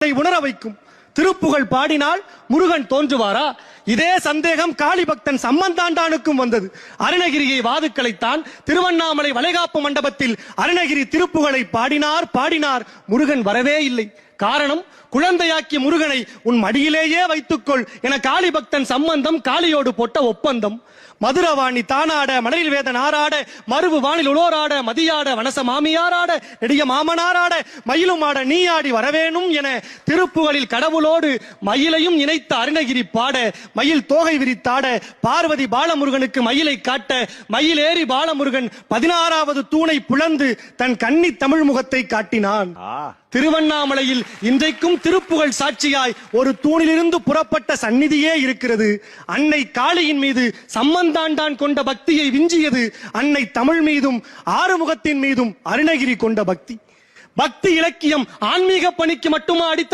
உணர வைக்கும். திருப்புகழ் பாடினால் முருகன் தோன்றுவாரா? இதே சந்தேகம் காளிபக்தன் சம்பந்தாண்டானுக்கும் வந்தது. அருணகிரியை வாதுக்களைத்தான். திருவண்ணாமலை வளைகாப்பு மண்டபத்தில் அருணகிரி திருப்புகழை பாடினார். முருகன் வரவே இல்லை. காரணம், குழந்தையாக்கி முருகனை உன் மடியிலேயே வைத்துக்கொள் என காளிபக்தன் சம்பந்தம் காளியோடு போட்ட ஒப்பந்தம். மதுரவாணி தானாட, மணலில் வேதன் ஆராட, மருவு வானில் உளோராட, மதியாட, வனச மாமியாராட, நெடிய மாமனாராட, மயிலும் ஆட நீ ஆடி வரவேணும் என திருப்புகளில் கடவுளோடு மயிலையும் இணைத்த அருணகிரி பாட, மயில் தோகை விரித்தாட, பார்வதி பாலமுருகனுக்கு மயிலை காட்ட, மயிலேறி பாலமுருகன் 16வது தூணை புலந்து தன் கன்னி தமிழ் முகத்தை காட்டினான். திருவண்ணாமலையில் இன்றைக்கும் திருப்புகழ் சாட்சியாய் ஒரு தூணிலிருந்து புறப்பட்ட சந்நிதியே இருக்கிறது. அன்னை காளியின் மீது சம்பந்தாண்டான் கொண்ட பக்தியை விஞ்சியது அன்னை தமிழ் மீதும் ஆறுமுகத்தின் மீதும் அருணகிரி கொண்ட பக்தி. பக்தி இலக்கியம் ஆன்மீக பணிக்கு மட்டுமா அடித்த